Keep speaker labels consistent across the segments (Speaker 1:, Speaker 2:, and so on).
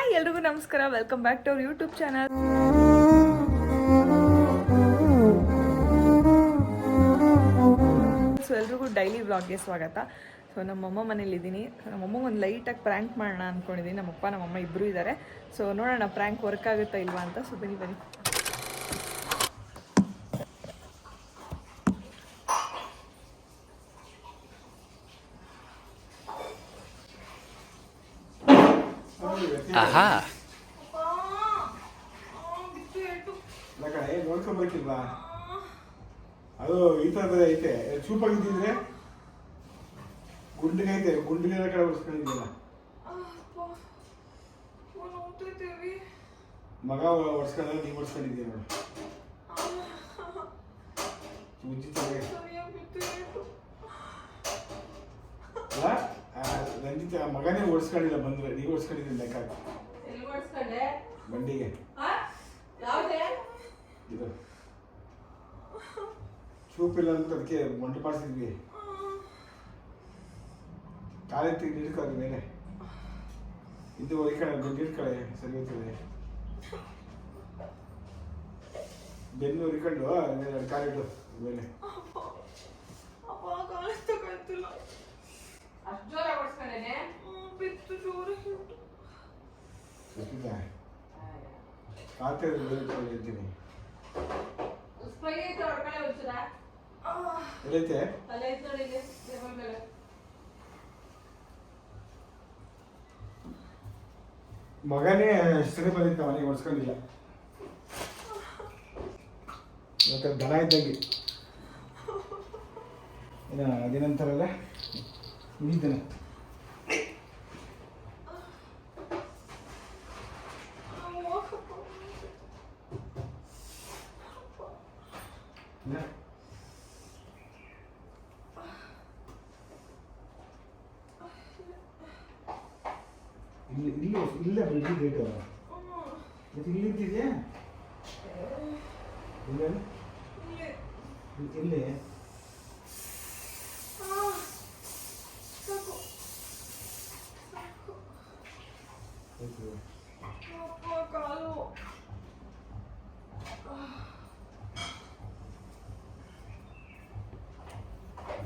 Speaker 1: Hi ಎಲ್ರಿಗೂ ನಮಸ್ಕಾರ, welcome back to our YouTube channel. So ಎಲ್ರಿಗೂ ಡೈಲಿ ವ್ಲಾಗ್ಗೆ ಸ್ವಾಗತ. ಸೊ ನಮ್ಮಮ್ಮ ಮನೇಲಿದ್ದೀನಿ. ನಮ್ಮಮ್ಮಗೆ ಒಂದು ಲೈಟಾಗಿ ಪ್ರ್ಯಾಂಕ್ ಮಾಡೋಣ ಅಂದ್ಕೊಂಡಿದ್ದೀನಿ. ನಮ್ಮಪ್ಪ ನಮ್ಮಮ್ಮ ಇಬ್ಬರು ಇದ್ದಾರೆ. ಸೊ ನೋಡೋಣ ಪ್ರ್ಯಾಂಕ್ ವರ್ಕ್ ಆಗುತ್ತಾ ಇಲ್ವಾ ಅಂತ. ಸೊ ಬನ್ನಿ ಬನ್ನಿ.
Speaker 2: ಆಹಾ
Speaker 3: ನೋಡ್ಕೊಬೇಕಿಲ್ವಾ? ಅದು ಈ ಥರದ ಐತೆ, ಚೂಪಾಗಿದ್ದಿದ್ರೆ ಗುಂಡಿಗೈತೆ, ಗುಂಡಿಗೆ ಕಡೆ ಒರ್ಸ್ಕೊಂಡಿದ್ದಿಲ್ಲ. ಮಗ ಒರ್ಸ್ಕೊಂಡ್ರೆ ನೀವು ಒರ್ಸ್ಕೊಂಡಿದ್ದೀರ ನೋಡಿ. ಅಲ್ಲ ರಂಜಿತ ಮಗನೇ ಓಡಿಸ್ಕೊಂಡಿಲ್ಲ, ಬಂದ್ರೆ ನೀವು ಓಡಿಸ್ಕೊಂಡಿದ್ದೀನಿ ಲೆಕ್ಕ ಬಂಡಿಗೆ. ಇದು ಚೂಪಿಲ್ಲ ಅಂತ ಅದಕ್ಕೆ ಮೊಂಟು ಪಾಡಿಸಿದ್ವಿ. ಕಾಲೆತ್ತಿ ನೀಡ್ಕೊಳ್ಳಿ ಮೇಲೆ, ಇದು ಈ ಕಡೆ ನೀಡ್ಕಳೆ ಸರಿ ಹೋಗ್ತದೆ. ಬೆನ್ನು ಹುರಿಕೊಂಡು ಎರಡು ಕಾಲಿಟ್ಟು ಮೇಲೆ. ಕಾತೆ ಇದ್ದೀನಿ ಎಲ್ಲೈತೆ ಮಗನೇ ಸರಿ ಬಂದಿದ್ದ, ಮನೆಗೆ ಹೊಡ್ಸ್ಕೊಂಡಿಲ್ಲ. ಮತ್ತೆ ದನ ಇದ್ದಂಗೆ ಅದೇನಂತಾರಲ್ಲ ಉಳಿದನ. ಇಲ್ಲ ಬಿಟ್ಟಿದ್ದೇಟು ಮತ್ತೆ ಇಲ್ಲಿದ್ದಿದೆಯಾ? ಇಲ್ಲ ಇಲ್ಲಿ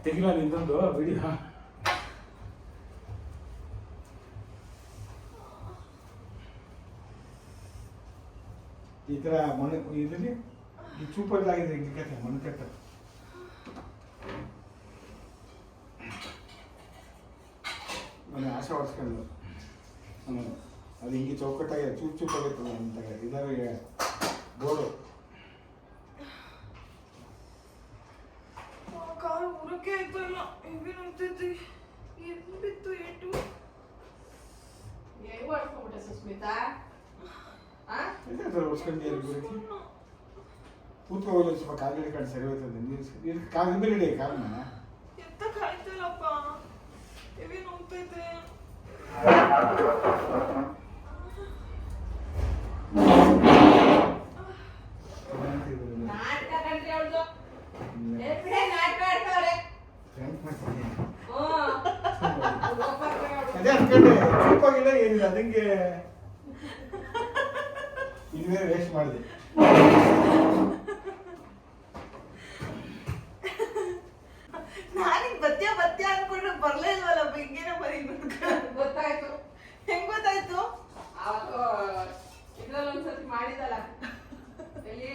Speaker 3: ತೆಗಿಲ ನಿಂದೊಂದು ವಿಡಿಯೋ. ಈ ಥರ ಮಣ್ಣು ಇದರಲ್ಲಿ ಈ ಚೂಪಲ್ಲಾಗಿದೆ, ಹಿಂಗೆ ಮಣ್ಣು ಕಟ್ಟ ಮನೆ ಆಶೆ ಹೊಡ್ಸ್ಕೊಂಡು ಅದು ಹಿಂಗೆ ಚೌಕಟ್ಟಾಗಿ ಚೂಪಾಗಿರ್ತದೆ ಅಂತ ಇದಾವೆ ಬೋರ್ಡು.
Speaker 1: ಕಾಲು ಉರಕ್ಕೆ ಆಯ್ತಲ್ಲ, ಹೆಂಗೆ ನೋಡ್ತೈತಿ. ಏನು ಬಿತ್ತು ಏಟು ಸುಸ್ಮಿತಾ ಕೂತ್ಕೊ ಹೋಗಲಿ, ಸ್ವಲ್ಪ ಕಾಲ್ಗಡೆ ಕಡೆ ಸರಿ ಹೋಗ್ತದೆ. ನೀರು ಕಾಲ ಮೇಲೆ ಇಡಿ, ಕಾಲನ್ನ ಎತ್ತಕ್ಕಾಯ್ತಲ್ಲಪ್ಪ, ಹೆವಿ ನೋಡ್ತೈತೆ.
Speaker 3: ಅದೇ ಅನ್ಕೊಂಡೆ ಚೂಪಾಗಿಲ್ಲ ಏನಿಲ್ಲ, ಅದಂಗೆ ಇದುವೇ ವೇಸ್ಟ್ ಮಾಡಿದೆ.
Speaker 1: ನಾನೀಗ ಬತ್ಯ ಅನ್ಕೊಂಡ್ರೆ ಬರ್ಲೇ ಇಲ್ವಲ್ಲ, ಹಿಂಗೇನ ಬರೀ ಗೊತ್ತಾಯ್ತು. ಹೆಂಗ್ ಗೊತ್ತಾಯ್ತು?
Speaker 4: ಇದ್ರಲ್ಲಿ ಒಂದ್ಸತಿ ಮಾಡಿದಲ್ಲ, ಎಲ್ಲಿ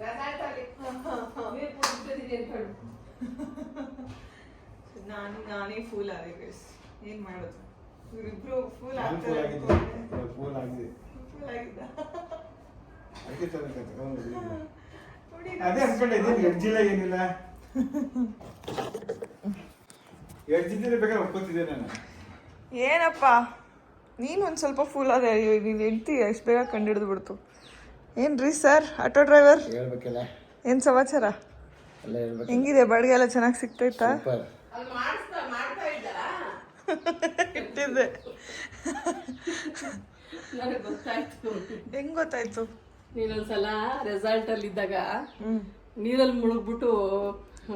Speaker 4: ರೆಸಾರ್ಟ್ ಅಲ್ಲಿ
Speaker 1: ನಾನೇ ಫೂಲ್ ಆದೆ ಗೈಸ್. ಏನ್ ಮಾಡೋದು, ಇವರಿಬ್ರು ಫೂಲ್
Speaker 3: ಫೂಲ್
Speaker 1: ಆಗ್ತಾರೆ.
Speaker 3: ಫೂಲ್ ಆಗಿದೆ. ಅದೇ ಅನ್ಕೊಂಡೆ, ಇದೇನು ಎಡ್ಜಿಲ್ಲ ಏನಿಲ್ಲ. ಎಡ್ಜಿದ್ದರೆ ಬೇಕಾದ್ರೆ ಒಪ್ಕೋತಿದ್ದೆ ನಾನು.
Speaker 1: ಏನಪ್ಪ ನೀನು ಒಂದು ಸ್ವಲ್ಪ ಫೂಲ್ ಆದ. ನೀನು ಹೆಂಡ್ತಿ ಎಷ್ಟು ಬೇಗ ಕಂಡಿಡಿದು ಬಿಡ್ತು. ಏನ್ರಿ ಸರ್ ಆಟೋ ಡ್ರೈವರ್,
Speaker 3: ಹೇಳ್ಬೇಕಲ್ಲ
Speaker 1: ಏನು ಸಮಾಚಾರ?
Speaker 3: ಎಲ್ಲ ಹೇಳ್ಬೇಕು.
Speaker 1: ಹೆಂಗಿದೆ ಬಾಡಿಗೆ ಎಲ್ಲ ಚೆನ್ನಾಗಿ ಸಿಗ್ತೈತಾ?
Speaker 4: ಮಾಡ್ತಾ ಇದ್ದಾರಾ?
Speaker 1: ಇಟ್ಟಿದ್ದೆ.
Speaker 4: ನನಗೆ ಗೊತ್ತಾಯ್ತು.
Speaker 1: ಹೆಂಗ್ ಗೊತ್ತಾಯ್ತು?
Speaker 4: ನೀನೊಂದ್ಸಲ ರೆಸಾರ್ಟ್ ಅಲ್ಲಿ ಇದ್ದಾಗ ನೀರಲ್ಲಿ ಮುಳುಗ್ಬಿಟ್ಟು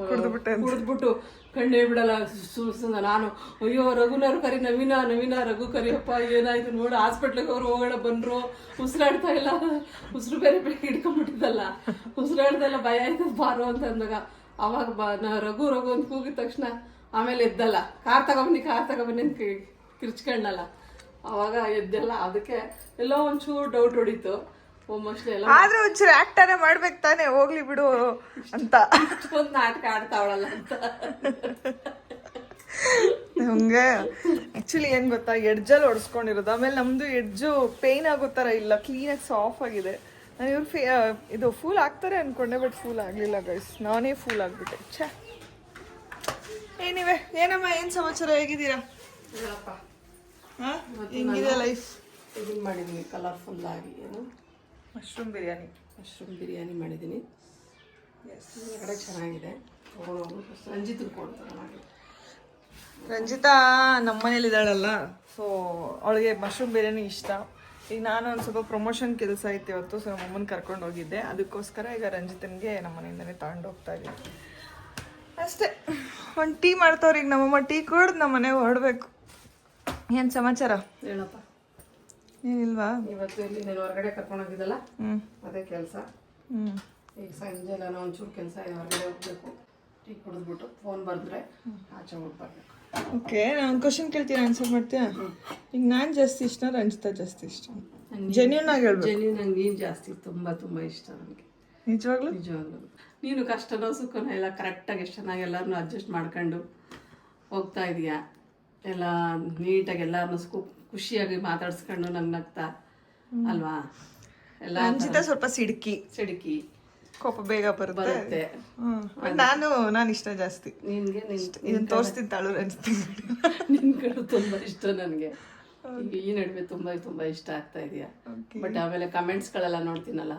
Speaker 1: ಕುಡ್ದ್ಬಿಟ್ಟೆ ಅಂತ.
Speaker 4: ಕುಡಿದ್ಬಿಟ್ಟು ಕಣ್ಣೇ ಬಿಡಲ್ಲ ಸುಳ್ಸಂದ ನಾನು ಅಯ್ಯೋ ರಘುನವ್ರು ಕರಿ ನವೀನ ರಘು ಕರಿಯಪ್ಪ ಏನಾಯ್ತು ನೋಡು ಹಾಸ್ಪಿಟ್ಲಿಗೆ ಅವ್ರು ಹೋಗೋಣ ಬಂದ್ರು ಉಸಿರಾಡ್ತಾ ಇಲ್ಲ ಉಸಿರು ಬೇರೆ ಹಿಡ್ಕೊಂಡ್ಬಿಟ್ಟಿದ್ದಲ್ಲ ಉಸಿರಾಡ್ತಾ ಇಲ್ಲ ಭಯ ಆಯ್ತದ ಬಾರೋ ಅಂತ ಅಂದಾಗ ಅವಾಗ ರಘು ಅಂತ ಕೂಗಿದ ತಕ್ಷಣ ಆಮೇಲೆ ಎದ್ದಲ್ಲ ಕಾರ್ ತಗೊಬನ್ನಿ ಅಂತ ಕಿರ್ಚ್ಕೊಂಡಲ್ಲ ಅವಾಗ ಎದ್ದಲ್ಲ. ಅದಕ್ಕೆ ಎಲ್ಲೋ ಒಂಚೂರು ಡೌಟ್ ಹೊಡಿತು ಮೋಸ್ಟ್ಲಿ ಎಲ್ಲ
Speaker 1: ಆದ್ರೂ ಒಂಚೂರು ಆಕ್ಟಾನೇ ಮಾಡ್ಬೇಕು ತಾನೆ, ಹೋಗ್ಲಿ ಬಿಡು ಅಂತ
Speaker 4: ಒಂದು ನಾಟಕ ಆಡ್ತಾವಳಲ್ಲ ಅಂತ.
Speaker 1: ಹಂಗೆ ಆಕ್ಚುಲಿ ಏನ್ ಗೊತ್ತಾ, ಎಡ್ಜಲ್ಲಿ ಹೊಡ್ಸ್ಕೊಂಡಿರೋದು. ಆಮೇಲೆ ನಮ್ದು ಎಡ್ಜು ಪೇನ್ ಆಗೋ ಥರ ಇಲ್ಲ, ಕ್ಲೀನಾಗಿ ಸಾಫ್ ಆಗಿದೆ. ನಾನು ಇವ್ರು ಇದು ಫೂಲ್ ಆಗ್ತಾರೆ ಅನ್ಕೊಂಡೆ, ಬಟ್ ಫೂಲ್ ಆಗಲಿಲ್ಲ ಗೈಸ್, ನಾನೇ ಫೂಲ್ ಆಗಿಬಿಟ್ಟೆ. ಛೇ ಏನಿವೆ ಏನಮ್ಮ, ಏನು ಸಮಾಚಾರ, ಹೇಗಿದ್ದೀರಾ?
Speaker 4: ಹೇಳಪ್ಪ
Speaker 1: ಹೆಂಗಿದೆ ಲೈಫ್?
Speaker 4: ಇದನ್ನು ಮಾಡಿದ್ದೀನಿ ಕಲರ್ಫುಲ್ ಆಗಿ, ಏನು
Speaker 1: ಮಶ್ರೂಮ್
Speaker 4: ಬಿರಿಯಾನಿ ಮಾಡಿದ್ದೀನಿ. ಕಡೆ ಚೆನ್ನಾಗಿದೆ. ರಂಜಿತ್ ಕೊಡ್ತಾರೆ.
Speaker 1: ರಂಜಿತಾ ನಮ್ಮ ಮನೇಲಿದ್ದಾಳಲ್ಲ, ಸೊ ಅವಳಿಗೆ ಮಶ್ರೂಮ್ ಬಿರಿಯಾನಿ ಇಷ್ಟ. ಈಗ ನಾನು ಒಂದು ಸ್ವಲ್ಪ ಪ್ರಮೋಷನ್ ಕೆಲಸ ಐತೆ ಇವತ್ತು, ಸೊ ನಮ್ಮಮ್ಮನ ಕರ್ಕೊಂಡು ಹೋಗಿದ್ದೆ. ಅದಕ್ಕೋಸ್ಕರ ಈಗ ರಂಜಿತನಿಗೆ ನಮ್ಮ ಮನೆಯಿಂದನೇ ತಗೊಂಡು ಹೋಗ್ತಾ ಇದ್ದೀನಿ ಅಷ್ಟೇ. ಒಂದು ಟೀ ಮಾಡ್ತವ್ರಿಗೆ ಈಗ ನಮ್ಮಮ್ಮ, ಟೀ ಕುಡ್ದು ನಮ್ಮ ಮನೆಗೆ ಹೊರಡ್ಬೇಕು. ಏನು ಸಮಾಚಾರ?
Speaker 4: ಹೇಳಪ್ಪ.
Speaker 1: ಏನಿಲ್ವಾ?
Speaker 4: ಇವತ್ತು ಇಲ್ಲಿ ನಾನು ಹೊರಗಡೆ ಕರ್ಕೊಂಡು ಹೋಗಿದ್ದಲ್ಲ, ಅದೇ ಕೆಲಸ. ಈಗ ಸಂಜೆ ಎಲ್ಲ ಒಂಚೂರು ಕೆಲಸ ಇದೆ, ಹೊರಗಡೆ ಹೋಗ್ಬೇಕು. ಟೀ ಕುಡಿದ್ಬಿಟ್ಟು ಫೋನ್ ಬರೆದ್ರೆ ಆಚೆ ಹೋಗ್ಬರ್ಬೇಕು.
Speaker 1: ಓಕೆ, ನಾನು ಒಂದು ಕ್ವಶನ್ ಕೇಳ್ತೀನಿ, ಆನ್ಸರ್ ಮಾಡ್ತೀಯಾ? ಈಗ ನಾನು ಜಾಸ್ತಿ ಇಷ್ಟ, ರಂಜಿತಾ ಜಾಸ್ತಿ ಇಷ್ಟ? ಜೆನ್ಯೂನ್ ಆಗಿ ಹೇಳ್ಬೇಕು.
Speaker 4: ಜೆನ್ಯೂನ್ ನಂಗೆ ನೀನು ಜಾಸ್ತಿ ತುಂಬ ಇಷ್ಟ ನನಗೆ.
Speaker 1: ನಿಜವಾಗ್ಲೂ?
Speaker 4: ನೀನು ಕಷ್ಟನೋ ಸುಖನೋ ಎಲ್ಲ ಕರೆಕ್ಟಾಗಿ ಎಷ್ಟು ಚೆನ್ನಾಗಿ ಎಲ್ಲರನ್ನೂ ಅಡ್ಜಸ್ಟ್ ಮಾಡ್ಕೊಂಡು ಹೋಗ್ತಾ ಇದೀಯಾ. ಎಲ್ಲ ನೀಟಾಗಿ ಎಲ್ಲರನ್ನೂ ಖುಷಿಯಾಗಿ ಮಾತಾಡ್ಸ್ಕೊಂಡು ನಗ್ತಾ ಅಲ್ವಾ? ಎಲ್ಲ
Speaker 1: ರಂಜಿತಾ ಸ್ವಲ್ಪ ಸಿಡುಕಿ, ಕೋಪ ಬೇಗ ಬರುತ್ತೆ. ನಾನು ಇಷ್ಟ ಜಾಸ್ತಿ.
Speaker 4: ನಿನ್ಗೆ
Speaker 1: ಇದನ್ನ ತೋರಿಸ್ತೀನಿ ತಾಳು ರಂಜಿತಾ.
Speaker 4: ನಿನ್ ಕಡೆ ತುಂಬಾ ಇಷ್ಟ ನನಗೆ. ಈಗ ಈ ನಡುವೆ ತುಂಬಾ ಇಷ್ಟ ಆಗ್ತಾ ಇದೆಯಾ. ಬಟ್ ಆಮೇಲೆ ಕಮೆಂಟ್ಸ್ಗಳೆಲ್ಲ ನೋಡ್ತೀನಲ್ಲ,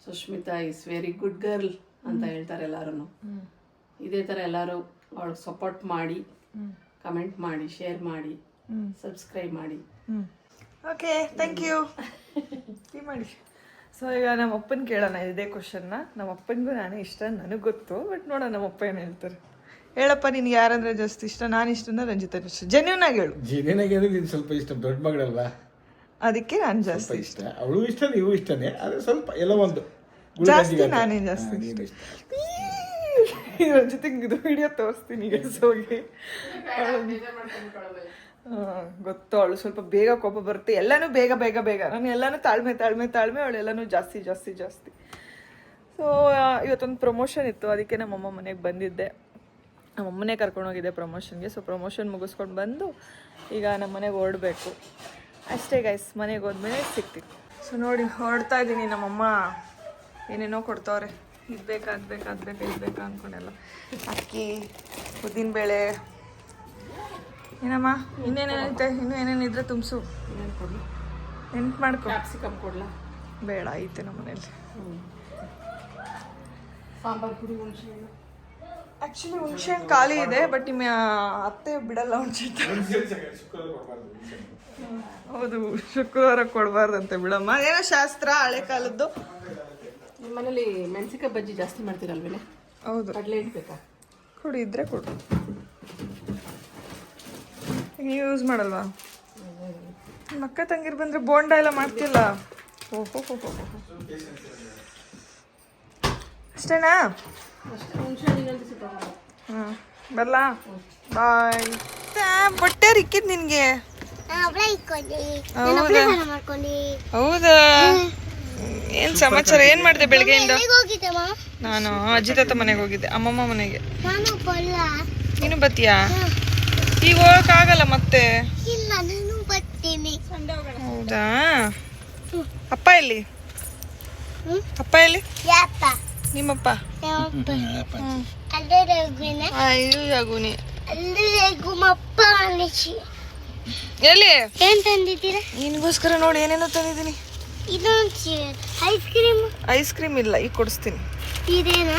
Speaker 4: Sushmita is very good girl ಅಂತ ಹೇಳ್ತಾರೆ ಎಲ್ಲಾರು. ಇದೇ ತರ ಎಲ್ಲರೂ ಅವಳಿಗೆ ಸಪೋರ್ಟ್ ಮಾಡಿ, ಕಮೆಂಟ್ ಮಾಡಿ, ಶೇರ್ ಮಾಡಿ, ಸಬ್ಸ್ಕ್ರೈಬ್ ಮಾಡಿ.
Speaker 1: Okay, thank you. ಮಾಡಿ. ಸೊ ಈಗ ನಮ್ಮ ಅಪ್ಪನ ಕೇಳೋಣ ಇದೇ ಕ್ವಶನ್ನ. ನಮ್ಮ ಅಪ್ಪನಿಗೂ ನಾನೇ ಇಷ್ಟ, ನನಗೆ ಗೊತ್ತು, ಬಟ್ ನೋಡೋಣ ನಮ್ಮಪ್ಪ ಏನು ಹೇಳ್ತಾರೆ. ಹೇಳಪ್ಪ, ನಿನ್ಗೆ ಯಾರಂದ್ರೆ ಜಾಸ್ತಿ ಇಷ್ಟ? ನಾನು ಇಷ್ಟನ ರಂಜಿತಾ ಇಷ್ಟ? ಜೆನ್ಯೂನ್ ಆಗಿ ಹೇಳು.
Speaker 3: ಜೀವನಾಗಿ ಅಂದ್ರೆ ನೀನು ಸ್ವಲ್ಪ ಇಷ್ಟ, ದೊಡ್ಡ ಮಗಳಲ್ವಾ,
Speaker 1: ಅದಕ್ಕೆ ನಾನು ಜಾಸ್ತಿ
Speaker 3: ಇಷ್ಟ. ಅವಳು ಇಷ್ಟ, ನೀವು ಇಷ್ಟನೇ, ಆದರೆ ಸ್ವಲ್ಪ ಎಲ್ಲ ಒಂದು
Speaker 1: ಜಾಸ್ತಿ ನಾನೇ ಜಾಸ್ತಿ ಇಷ್ಟ. ರಂಜಿತಿಗೆ ಇದು ವಿಡಿಯೋ ತೋರಿಸ್ತೀನಿ ಹೋಗಿ. ಗೊತ್ತು, ಅವಳು ಸ್ವಲ್ಪ ಬೇಗ ಕೋಪ ಬರುತ್ತೆ, ಎಲ್ಲನೂ ಬೇಗ. ನಾನು ಎಲ್ಲನೂ ತಾಳ್ಮೆ, ಅವಳೆಲ್ಲನೂ ಜಾಸ್ತಿ. ಸೊ ಇವತ್ತೊಂದು ಪ್ರಮೋಷನ್ ಇತ್ತು, ಅದಕ್ಕೆ ನಮ್ಮಮ್ಮ ಮನೆಗೆ ಬಂದಿದ್ದೆ. ನಮ್ಮಮ್ಮನೇ ಕರ್ಕೊಂಡೋಗಿದ್ದೆ ಪ್ರಮೋಷನ್ಗೆ. ಸೊ ಪ್ರಮೋಷನ್ ಮುಗಿಸ್ಕೊಂಡು ಬಂದು ಈಗ ನಮ್ಮ ಮನೆಗೆ ಹೊರಡಬೇಕು ಅಷ್ಟೇ ಗೈಸ್. ಮನೆಗೆ ಹೋದ್ಮೇಲೆ ಸಿಗ್ತೀನಿ. ಸೊ ನೋಡಿ ಹೊರಡ್ತಾ ಇದ್ದೀನಿ. ನಮ್ಮಮ್ಮ ಏನೇನೋ ಕೊಡ್ತಾವ್ರೆ, ಇದು ಬೇಕಾ ಅಂದ್ಕೊಂಡೆಲ್ಲ. ಅಕ್ಕಿ, ಉದ್ದಿನಬೇಳೆ, ಏನಮ್ಮ ಇನ್ನೇನೇನೈತೆ, ಇನ್ನೂ ಏನೇನಿದ್ರೆ ತುಂಬಿಸು, ನೆನ್ಪು ಮಾಡ್ಕೊ.
Speaker 4: ಕ್ಯಾಪ್ಸಿಕಮ್ ಕೊಡ್ಲಾ?
Speaker 1: ಬೇಡ, ಐತೆ ನಮ್ಮ ಮನೇಲಿ.
Speaker 4: ಸಾಂಬಾರು ಪುಡಿ, ಹುಣಸೆ.
Speaker 1: ಆ್ಯಕ್ಚುಲಿ ಹುಣಸೆಹಣ್ಣು ಖಾಲಿ ಇದೆ, ಬಟ್ ನಿಮ್ಮ ಅತ್ತೆ ಬಿಡಲ್ಲ ಹುಣಸೆಹಣ್ಣು. ಹೌದು, ಶುಕ್ರವಾರ ಕೊಡಬಾರ್ದಂತೆ ಬಿಡಮ್ಮ, ಏನೋ ಶಾಸ್ತ್ರ ಹಳೆ ಕಾಲದ್ದು.
Speaker 4: ನಿಮ್ಮ ಮನೇಲಿ ಮೆಣಸಿಕಾಯಿ ಬಜ್ಜಿ ಜಾಸ್ತಿ ಮಾಡ್ತೀರಲ್ವೇನೆ?
Speaker 1: ಹೌದು.
Speaker 4: ಕಡಲೆ ಇಡ್ಬೇಕಾ?
Speaker 1: ಕೊಡಿ, ಇದ್ರೆ ಕೊಡು. ನೀವು ಯೂಸ್ ಮಾಡಲ್ವಾ? ನಿಮ್ಮ ಅಕ್ಕ ತಂಗಿರು ಬಂದರೆ ಬೋಂಡ ಎಲ್ಲ ಮಾಡ್ತಿಲ್ಲ? ಓಹೋ, ಅಷ್ಟೇನಾ? ಹಾಂ, ಬರಲಾ? ಬಾಯ್. ಬಟ್ಟೆ ಇಕ್ಕಿದ್ ನಿನಗೆ? ಹೌದಾ? ಏನು ಸಮಾಚಾರ? ಏನು ಮಾಡಿದೆ ಬೆಳಗ್ಗೆಯಿಂದ? ನಾನು ಅಜ್ಜಿ ತಾತ ಮನೆಗೆ ಹೋಗಿದ್ದೆ, ಅಮ್ಮಮ್ಮ ಮನೆಗೆ. ನೀನು ಬತ್ತೀಯಾ? ಈಗ ಹೋಗಕ್ಕಾಗಲ್ಲ ಮತ್ತೆ. ಹೌದಾ? ಅಪ್ಪ ಎಲ್ಲಿ? ನಿಮ್ಮಪ್ಪ? ಎಲ್ಲಿ?
Speaker 2: ಏನ್ ತಂದಿದ್ದೀರಾ?
Speaker 1: ನಿನಗೋಸ್ಕರ ನೋಡಿ ಏನೇನೋ ತಂದಿದ್ದೀನಿ. ಐಸ್ ಕ್ರೀಮ್ ಇಲ್ಲ, ಈಗ ಕೊಡಿಸ್ತೀನಿ.
Speaker 2: ಇದೇನಾ?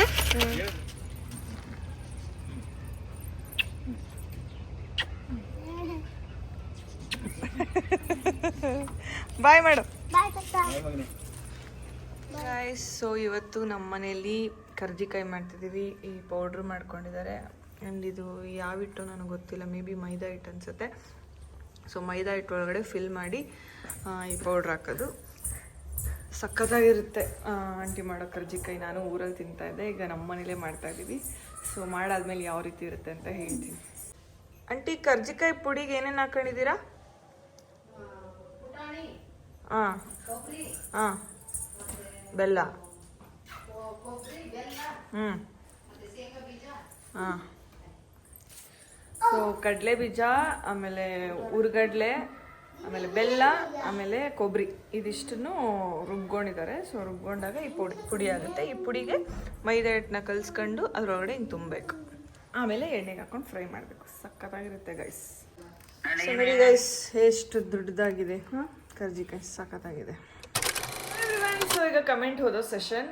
Speaker 1: ಬಾಯ್ ಮಾಡು.
Speaker 2: ಬಾಯ್ ತಾತ.
Speaker 1: ಸೊ ಇವತ್ತು ನಮ್ಮ ಮನೆಯಲ್ಲಿ ಕರ್ಜಿಕಾಯಿ ಮಾಡ್ತಿದ್ದೀವಿ. ಈ ಪೌಡ್ರ್ ಮಾಡ್ಕೊಂಡಿದ್ದಾರೆ. ಆ್ಯಂಡ್ ಇದು ಯಾವ ಹಿಟ್ಟು ನನಗೆ ಗೊತ್ತಿಲ್ಲ, ಮೇ ಬಿ ಮೈದಾ ಹಿಟ್ಟು ಅನಿಸುತ್ತೆ. ಸೊ ಮೈದಾ ಹಿಟ್ಟು ಒಳಗಡೆ ಫಿಲ್ ಮಾಡಿ ಈ ಪೌಡ್ರ್ ಹಾಕೋದು. ಸಖತ್ತಾಗಿರುತ್ತೆ ಆಂಟಿ ಮಾಡೋ ಕರ್ಜಿಕಾಯಿ. ನಾನು ಊರಲ್ಲಿ ತಿಂತಾಯಿದ್ದೆ, ಈಗ ನಮ್ಮ ಮನೇಲೇ ಮಾಡ್ತಾಯಿದ್ದೀವಿ. ಸೊ ಮಾಡಾದ್ಮೇಲೆ ಯಾವ ರೀತಿ ಇರುತ್ತೆ ಅಂತ ಹೇಳ್ತೀನಿ. ಆಂಟಿ ಕರ್ಜಿಕಾಯಿ ಪುಡಿಗೆ ಏನೇನು ಹಾಕೊಂಡಿದ್ದೀರಾ? ಹಾಂ ಹಾಂ, ಬೆಲ್ಲ, ಹಾಂ. ಸೊ ಕಡಲೆ ಬೀಜ, ಆಮೇಲೆ ಹುರ್ಗಡ್ಲೆ, ಆಮೇಲೆ ಬೆಲ್ಲ, ಆಮೇಲೆ ಕೊಬ್ಬರಿ, ಇದಿಷ್ಟನ್ನು ರುಬ್ಕೊಂಡಿದ್ದಾರೆ. ಸೊ ರುಬ್ಕೊಂಡಾಗ ಈ ಪುಡಿ ಆಗುತ್ತೆ. ಈ ಪುಡಿಗೆ ಮೈದಾ ಹಿಟ್ಟನ್ನ ಕಲಿಸ್ಕೊಂಡು ಅದರೊಳಗಡೆ ಹಿಂಗೆ ತುಂಬಬೇಕು. ಆಮೇಲೆ ಎಣ್ಣೆಗೆ ಹಾಕೊಂಡು ಫ್ರೈ ಮಾಡಬೇಕು. ಸಖತ್ತಾಗಿರುತ್ತೆ ಗೈಸ್. ಸೊ ನೋಡಿ ಗೈಸ್, ಎಷ್ಟು ದೊಡ್ಡದಾಗಿದೆ ಕರ್ಜಿಕಾಯಿ, ಸಖತ್ತಾಗಿದೆ. ಸೊ ಈಗ ಕಮೆಂಟ್ ಓದೋ ಸೆಷನ್.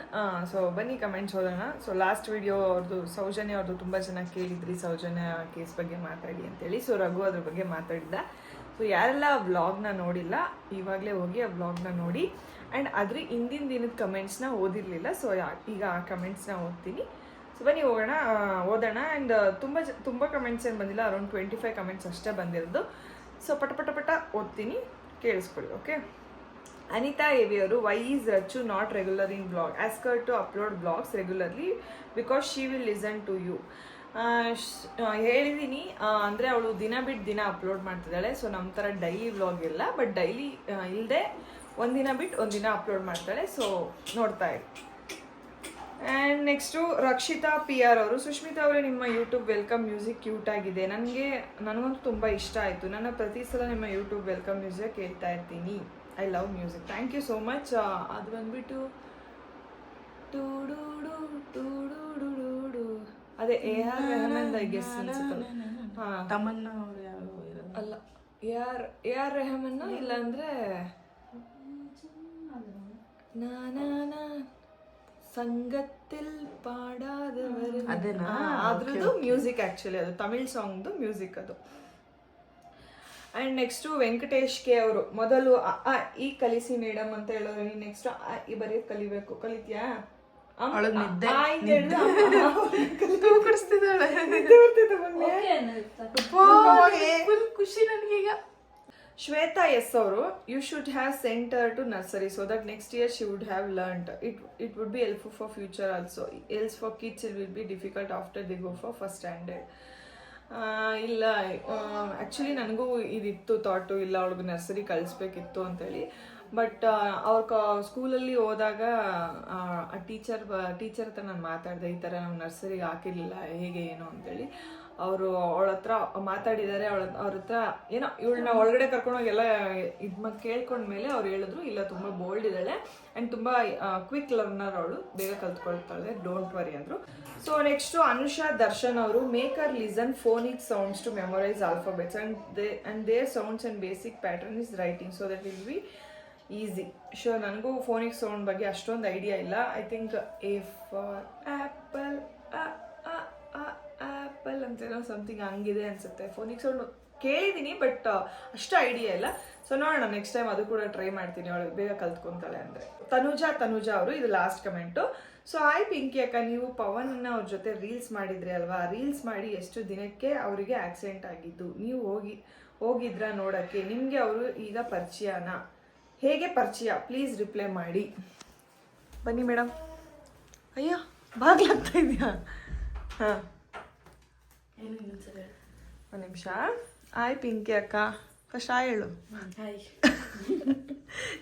Speaker 1: ಸೊ ಬನ್ನಿ ಕಮೆಂಟ್ಸ್ ಓದೋಣ. ಸೊ ಲಾಸ್ಟ್ ವಿಡಿಯೋ ಅವ್ರದ್ದು, ಸೌಜನ್ಯ ಅವ್ರದ್ದು ತುಂಬ ಜನ ಕೇಳಿದ್ರಿ ಸೌಜನ್ಯ ಕೇಸ್ ಬಗ್ಗೆ ಮಾತಾಡಿ ಅಂತೇಳಿ. ಸೊ ರಘು ಅದ್ರ ಬಗ್ಗೆ ಮಾತಾಡಿದ್ದ. ಸೊ ಯಾರೆಲ್ಲ ಆ ವ್ಲಾಗ್ನ ನೋಡಿಲ್ಲ, ಇವಾಗಲೇ ಹೋಗಿ ಆ ವ್ಲಾಗ್ನ ನೋಡಿ. ಆ್ಯಂಡ್ ಅದ್ರ ಹಿಂದಿನ ದಿನದ ಕಮೆಂಟ್ಸ್ನ ಓದಿರಲಿಲ್ಲ. ಸೊ ಈಗ ಆ ಕಮೆಂಟ್ಸ್ನ ಓದ್ತೀನಿ. ಸೊ ಬನ್ನಿ ಓದೋಣ. ಆ್ಯಂಡ್ ತುಂಬ ಕಮೆಂಟ್ಸ್ ಏನು ಬಂದಿಲ್ಲ, ಅರೌಂಡ್ 25 ಕಮೆಂಟ್ಸ್ ಅಷ್ಟೇ ಬಂದಿರೋದು. ಸೊ ಪಟ ಓದ್ತೀನಿ, ಕೇಳಿಸ್ಕೊಳ್ಳಿ. ಓಕೆ. ಅನಿತಾ ಎವಿ ಅವರು, why is Rachchu not regular in blog? Ask her to upload blogs regularly because she will listen to you. ಹೇಳಿದ್ದೀನಿ, ಅಂದರೆ ಅವಳು ದಿನ ಬಿಟ್ಟು ದಿನ ಅಪ್ಲೋಡ್ ಮಾಡ್ತಿದ್ದಾಳೆ. ಸೊ ನಮ್ಮ ಥರ ಡೈಲಿ ವ್ಲಾಗ್ ಇಲ್ಲ, ಬಟ್ ಡೈಲಿ ಇಲ್ಲದೆ ಒಂದಿನ ಬಿಟ್ಟು ಒಂದಿನ ಅಪ್ಲೋಡ್ ಮಾಡ್ತಾಳೆ. ಸೊ ನೋಡ್ತಾ ಇರಿ. And next Rakshita P R ಅವರು, ಸುಷ್ಮಿತಾ ಅವರೇ ನಿಮ್ಮ ಯೂಟ್ಯೂಬ್ ವೆಲ್ಕಮ್ ಮ್ಯೂಸಿಕ್ ಕ್ಯೂಟ್ ಆಗಿದೆ, ನನಗಂತೂ ತುಂಬ ಇಷ್ಟ ಆಯಿತು. ನನ್ನ ಪ್ರತಿ ಸಲ ನಿಮ್ಮ ಯೂಟ್ಯೂಬ್ ವೆಲ್ಕಮ್ ಮ್ಯೂಸಿಕ್ ಕೇಳ್ತಾ ಇರ್ತೀನಿ. I love music. Thank you so much. ಅದು ಬಂದ್ಬಿಟ್ಟು ಅದೇ ಎ ಆರ್ ರೆಹಮಾನ್ ಗೆಸ್ ಅನ್ಸುತ್ತಲ್ಲ. ಹಾಂ,
Speaker 4: ತಮನ್ನಾ ಅವರು ಯಾರು ಇರೋದು
Speaker 1: ಅಲ್ಲ, ಎ ಆರ್ ರೆಹಮಾನ್, ಇಲ್ಲಾಂದ್ರೆ ನಾನಾ ಸಂಗത്തിൽ ಪಾಡಾದವರು, ಅದ್ರದ್ದು ಮ್ಯೂಸಿಕ್. ಆ್ಯಕ್ಚುಲಿ ಅದು ತಮಿಳ್ ಸಾಂಗ್ದು ಮ್ಯೂಸಿಕ್ ಅದು. ಆ್ಯಂಡ್ ನೆಕ್ಸ್ಟು ವೆಂಕಟೇಶ್ ಕೆ ಅವರು, ಮೊದಲು ಈ ಕಲಿಸಿ ಮೇಡಮ್ ಅಂತ ಹೇಳೋರು, ನೀನು ನೆಕ್ಸ್ಟ್ ಈ ಬರೆಯೋದು ಕಲಿಬೇಕು. ಕಲಿತೀಯಾ?
Speaker 4: ಖುಷಿ ನನಗೀಗ.
Speaker 1: ಶ್ವೇತಾ ಎಸ್ ಅವರು, you should have sent her to nursery so that next year she would have learned it would be helpful for future also. Else for kids it will be difficult after the go for first standard. ಇಲ್ಲ, actually ನನಗೂ ಇದಿತ್ತು thought, ಇಲ್ಲ ಅವಳಿಗೆ nursery ಕಳಿಸ್ಬೇಕಿತ್ತು ಅಂತೇಳಿ. But ಅವ್ರ ಸ್ಕೂಲಲ್ಲಿ ಹೋದಾಗ ಟೀಚರ್ ಹತ್ರ ನಾನು ಮಾತಾಡಿದೆ, ಈ ಥರ ನಾವು ನರ್ಸರಿಗೆ ಹಾಕಿರಲಿಲ್ಲ, ಹೇಗೆ ಏನು ಅಂತೇಳಿ. ಅವರು ಅವಳ ಹತ್ರ ಮಾತಾಡಿದ್ದಾರೆ. ಅವ್ರ ಹತ್ರ ಏನೋ ಇವಳನ್ನ ಒಳಗಡೆ ಕರ್ಕೊಂಡೋಗಿ ಎಲ್ಲ ಇದು ಕೇಳ್ಕೊಂಡ್ಮೇಲೆ ಅವ್ರು ಹೇಳಿದ್ರು, ಇಲ್ಲ ತುಂಬ ಬೋಲ್ಡ್ ಇದ್ದಾಳೆ ಆ್ಯಂಡ್ ತುಂಬ ಕ್ವಿಕ್ ಲರ್ನರ್, ಅವಳು ಬೇಗ ಕಲ್ತ್ಕೊಳ್ತಾಳೆ, ಡೋಂಟ್ ವರಿ ಅಂದರು. ಸೊ ನೆಕ್ಸ್ಟು ಅನುಷಾ ದರ್ಶನ್ ಅವರು, make her listen phonic sounds to memorize alphabets and their sounds and basic pattern is writing so that will be easy. So ನನಗೂ ಫೋನಿಕ್ ಸೌಂಡ್ ಬಗ್ಗೆ ಅಷ್ಟೊಂದು idea ಇಲ್ಲ. I think A for apple, apple ಅಂತೇನೋ something ಹಂಗಿದೆ ಅನಿಸುತ್ತೆ. Phonic sound ಕೇಳಿದ್ದೀನಿ, but ಅಷ್ಟು idea ಇಲ್ಲ. ಸೊ ನೋಡೋಣ, ನೆಕ್ಸ್ಟ್ ಟೈಮ್ ಅದು ಕೂಡ ಟ್ರೈ ಮಾಡ್ತೀನಿ, ಅವಳು ಬೇಗ ಕಲ್ತ್ಕೊತಾಳೆ ಅಂದರೆ. ತನುಜಾ ಅವರು, ಇದು last comment. So hi Pinky ಅಕ್ಕ, ನೀವು ಪವನ್ನ ಅವ್ರ ಜೊತೆ ರೀಲ್ಸ್ ಮಾಡಿದ್ರಿ ಅಲ್ವಾ? ರೀಲ್ಸ್ ಮಾಡಿ ಎಷ್ಟು ದಿನಕ್ಕೆ ಅವರಿಗೆ ಆಕ್ಸಿಡೆಂಟ್ ಆಗಿದ್ದು? ನೀವು ಹೋಗಿದ್ರಾ ನೋಡೋಕ್ಕೆ? ನಿಮಗೆ ಅವರು ಈಗ ಪರಿಚಯನಾ? ಹೇಗೆ ಪರಿಚಯ? ಪ್ಲೀಸ್ ರಿಪ್ಲೈ ಮಾಡಿ. ಬನ್ನಿ ಮೇಡಮ್. ಅಯ್ಯೋ, ಬಾಗ್ಲಾಗ್ತಾ ಇದೆಯಾ? ಹಾಂ, ಒಂದು ನಿಮಿಷ. ಆಯ್ ಪಿಂಕಿ ಅಕ್ಕ, ಫಸ್ಟ್ ಹೇಳು.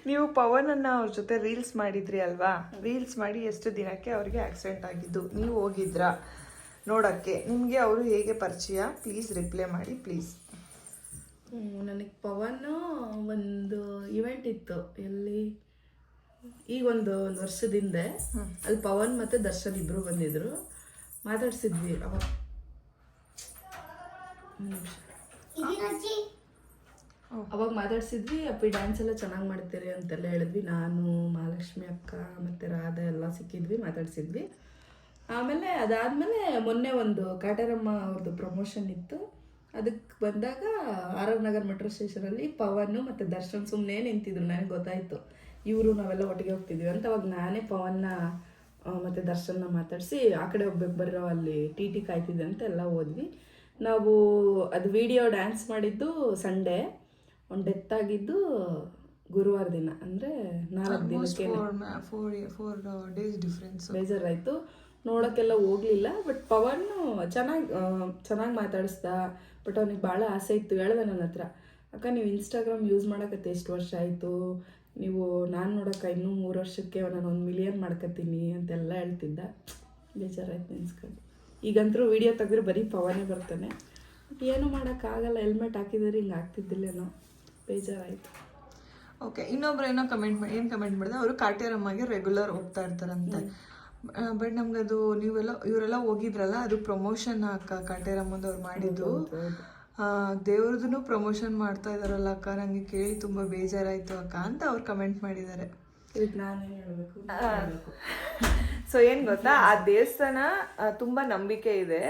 Speaker 1: ನೀವು ಪವನನ್ನ ಅವ್ರ ಜೊತೆ ರೀಲ್ಸ್ ಮಾಡಿದ್ರಿ ಅಲ್ವಾ? ರೀಲ್ಸ್ ಮಾಡಿ ಎಷ್ಟು ದಿನಕ್ಕೆ ಅವ್ರಿಗೆ ಆಕ್ಸಿಡೆಂಟ್ ಆಗಿದ್ದು? ನೀವು ಹೋಗಿದ್ರಾ ನೋಡೋಕ್ಕೆ? ನಿಮಗೆ ಅವರು ಹೇಗೆ ಪರಿಚಯ? ಪ್ಲೀಸ್ ರಿಪ್ಲೈ ಮಾಡಿ ಪ್ಲೀಸ್.
Speaker 4: ನನಗೆ ಪವನ್ ಒಂದು ಇವೆಂಟ್ ಇತ್ತು, ಎಲ್ಲಿ ಈಗ ಒಂದು ವರ್ಷದ ಹಿಂದೆ. ಅಲ್ಲಿ ಪವನ್ ಮತ್ತು ದರ್ಶನ್ ಇಬ್ಬರು ಬಂದಿದ್ರು, ಮಾತಾಡ್ಸಿದ್ವಿ. ಅವಾಗ ಮಾತಾಡ್ಸಿದ್ವಿ. ಅಪ್ಪಿ ಡ್ಯಾನ್ಸ್ ಎಲ್ಲ ಚೆನ್ನಾಗಿ ಮಾಡ್ತೀರಿ ಅಂತೆಲ್ಲ ಹೇಳಿದ್ವಿ. ನಾನು, ಮಹಾಲಕ್ಷ್ಮಿ ಅಕ್ಕ ಮತ್ತು ರಾಧಾ ಎಲ್ಲ ಸಿಕ್ಕಿದ್ವಿ, ಮಾತಾಡ್ಸಿದ್ವಿ. ಆಮೇಲೆ ಅದಾದಮೇಲೆ ಮೊನ್ನೆ ಒಂದು ಕಾಟರಮ್ಮ ಅವ್ರದ್ದು ಪ್ರಮೋಷನ್ ಇತ್ತು. ಅದಕ್ಕೆ ಬಂದಾಗ ಆರ್ ಆರ್ ನಗರ್ ಮೆಟ್ರೋ ಸ್ಟೇಷನಲ್ಲಿ ಪವನ್ ಮತ್ತು ದರ್ಶನ್ ಸುಮ್ಮನೆ ನಿಂತಿದ್ರು. ನನಗೆ ಗೊತ್ತಾಯಿತು ಇವರು ನಾವೆಲ್ಲ ಒಟ್ಟಿಗೆ ಹೋಗ್ತಿದ್ವಿ ಅಂತ. ಅವಾಗ ನಾನೇ ಪವನ್ನ
Speaker 5: ಮತ್ತು ದರ್ಶನ ಮಾತಾಡಿಸಿ ಆ ಕಡೆ ಹೋಗ್ಬೇಕು ಬರೋ ಅಲ್ಲಿ ಟಿ ಕಾಯ್ತಿದೆ ಅಂತ ಎಲ್ಲ ಹೋದ್ವಿ. ನಾವು ಅದು ವಿಡಿಯೋ ಡ್ಯಾನ್ಸ್ ಮಾಡಿದ್ದು ಸಂಡೇ, ಒಂದು ಡೆತ್ ಆಗಿದ್ದು ಗುರುವಾರ ದಿನ, ಅಂದರೆ 4 ದಿನಕ್ಕೆ.
Speaker 1: 4 days ಡಿಫ್ರೆನ್ಸ್.
Speaker 5: ಬೇಜಾರಾಯಿತು, ನೋಡೋಕ್ಕೆಲ್ಲ ಹೋಗಲಿಲ್ಲ. ಬಟ್ ಪವನ್ನು ಚೆನ್ನಾಗಿ ಮಾತಾಡಿಸ್ದ. ಬಟ್ ಅವನಿಗೆ ಭಾಳ ಆಸೆ ಇತ್ತು. ಹೇಳ್ದೆ ನನ್ನ ಹತ್ರ, ಅಕ್ಕ ನೀವು ಇನ್ಸ್ಟಾಗ್ರಾಮ್ ಯೂಸ್ ಮಾಡೋಕತ್ತೆ ಎಷ್ಟು ವರ್ಷ ಆಯಿತು, ನೀವು ನಾನು ನೋಡೋಕೆ ಇನ್ನೂ 3 ವರ್ಷಕ್ಕೆ ನಾನು 1 ಮಿಲಿಯನ್ ಮಾಡ್ಕೊತೀನಿ ಅಂತೆಲ್ಲ ಹೇಳ್ತಿದ್ದ. ಬೇಜಾರಾಯ್ತು ನೆನ್ಸ್ಕೊಂಡು. ಈಗಂತರೂ ವೀಡಿಯೋ ತೆಗೆದ್ರೆ ಬರೀ ಪವನೇ ಬರ್ತಾನೆ. ಬಟ್ ಏನೂ ಮಾಡೋಕ್ಕಾಗಲ್ಲ, ಹೆಲ್ಮೆಟ್ ಹಾಕಿದ್ರೆ ಹಿಂಗೆ ಆಗ್ತಿದ್ದಿಲ್ಲೇನೋ. ಬೇಜಾರಾಯಿತು.
Speaker 1: ಓಕೆ, ಇನ್ನೊಬ್ರು ಏನೋ ಕಮೆಂಟ್ ಮಾಡಿದೆ, ಅವರು ಕಾಟೇರಮ್ಮಗೆ ರೆಗ್ಯುಲರ್ ಹೋಗ್ತಾ ಇರ್ತಾರಂತೆ. ಬಟ್ ನಮ್ಗದು ಇವರೆಲ್ಲ ಹೋಗಿದ್ರಲ್ಲ, ಅದು ಪ್ರಮೋಷನ್ ಅಕ್ಕ ಕಾಟೇರಮ್ಮಂದು ಅವ್ರು ಮಾಡಿದ್ದು. ದೇವ್ರದ್ದು ಪ್ರಮೋಷನ್ ಮಾಡ್ತಾ ಇದಾರಲ್ಲ ಅಕ್ಕ, ನಂಗೆ ಕೇಳಿ ತುಂಬಾ ಬೇಜಾರಾಯ್ತು ಅಕ್ಕ ಅಂತ ಅವ್ರು ಕಮೆಂಟ್ ಮಾಡಿದ್ದಾರೆ.
Speaker 5: ಇದಕ್ಕೆ ನಾನೇನು ಹೇಳಬೇಕು?
Speaker 1: ಸೊ ಏನು ಗೊತ್ತಾ, ಆ ದೇವಸ್ಥಾನ ತುಂಬಾ ನಂಬಿಕೆ ಇದೆ,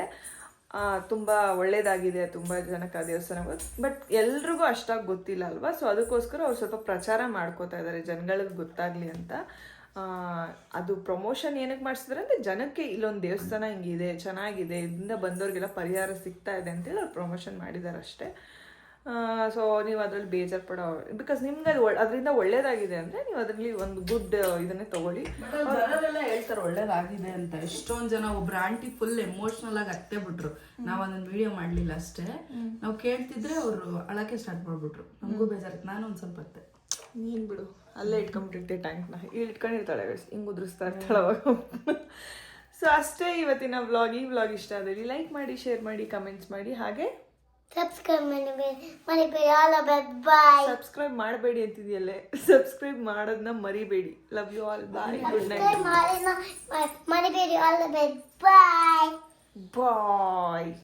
Speaker 1: ತುಂಬಾ ಒಳ್ಳೇದಾಗಿದೆ, ತುಂಬಾ ಜನಕ್ಕೆ ಆ ದೇವಸ್ಥಾನ ಬಟ್ ಎಲ್ರಿಗೂ ಅಷ್ಟಾಗಿ ಗೊತ್ತಿಲ್ಲ ಅಲ್ವಾ. ಸೊ ಅದಕ್ಕೋಸ್ಕರ ಅವ್ರು ಸ್ವಲ್ಪ ಪ್ರಚಾರ ಮಾಡ್ಕೋತಾ ಇದ್ದಾರೆ ಜನಗಳಿಗೆ ಗೊತ್ತಾಗ್ಲಿ ಅಂತ. ಅದು ಪ್ರಮೋಷನ್ ಏನಕ್ಕೆ ಮಾಡಿಸಿದ್ರೆ ಅಂದರೆ ಜನಕ್ಕೆ ಇಲ್ಲೊಂದು ದೇವಸ್ಥಾನ ಹಿಂಗಿದೆ, ಚೆನ್ನಾಗಿದೆ, ಇದರಿಂದ ಬಂದವ್ರಿಗೆಲ್ಲ ಪರಿಹಾರ ಸಿಗ್ತಾ ಇದೆ ಅಂತೇಳಿ ಅವ್ರು ಪ್ರಮೋಷನ್ ಮಾಡಿದ್ದಾರೆ ಅಷ್ಟೇ. ಸೊ ನೀವು ಅದರಲ್ಲಿ ಬೇಜಾರು ಪಡೋ, ಬಿಕಾಸ್ ನಿಮ್ಗೆ ಅದು ಅದರಿಂದ ಒಳ್ಳೇದಾಗಿದೆ ಅಂದರೆ ನೀವು ಅದರಲ್ಲಿ ಒಂದು ಗುಡ್ ಇದನ್ನೇ ತಗೊಳ್ಳಿ.
Speaker 5: ಬರೋರೆಲ್ಲ ಹೇಳ್ತಾರೆ ಒಳ್ಳೇದಾಗಿದೆ ಅಂತ. ಎಷ್ಟೊಂದು ಜನ, ಒಬ್ರು ಆಂಟಿ ಫುಲ್ ಎಮೋಷ್ನಲ್ ಆಗಿ ಅತ್ತೆ ಬಿಟ್ರು. ನಾವು ಅದನ್ನ ವಿಡಿಯೋ ಮಾಡಲಿಲ್ಲ ಅಷ್ಟೇ. ನಾವು ಕೇಳ್ತಿದ್ರೆ ಅವರು ಅಳಕ್ಕೆ ಸ್ಟಾರ್ಟ್ ಮಾಡ್ಬಿಟ್ರು. ನಮಗೂ ಬೇಜಾರಾಯ್ತು. ನಾನು ಒಂದು ಸ್ವಲ್ಪ ಅತ್ತೆ,
Speaker 1: ನೀನು ಬಿಡು, ಅಲ್ಲೇ ಇಟ್ಕೊಂಡ್ಬಿಟ್ಟಿರ್ತೆ ಟ್ಯಾಂಕ್ನ, ಇಲ್ಲಿ ಇಟ್ಕೊಂಡಿರ್ತಾಳೆ, ಹಿಂಗೆ ಉದುರಿಸ್ತಾ ಇರ್ತಾಳೆ ಅವಾಗ. ಸೊ ಅಷ್ಟೇ ಇವತ್ತಿನ ವ್ಲಾಗ್. ಈ ವ್ಲಾಗ್ ಇಷ್ಟ ಆದಲ್ಲಿ ಲೈಕ್ ಮಾಡಿ, ಶೇರ್ ಮಾಡಿ, ಕಮೆಂಟ್ಸ್ ಮಾಡಿ, ಹಾಗೆ
Speaker 2: ಸಬ್ಸ್ಕ್ರೈಬ್ ಮರಿಬೇಡಿ. All about bye.
Speaker 1: ಸಬ್ಸ್ಕ್ರೈಬ್ ಮಾಡಬೇಡಿ ಅಂತಿದೆಯಲ್ಲೇ, ಸಬ್ಸ್ಕ್ರೈಬ್ ಮಾಡೋದನ್ನ ಮರಿಬೇಡಿ. Love you all, bye, good night,
Speaker 2: ಮರಿಬೇಡಿ. All about bye.
Speaker 1: ಬಾಯ್.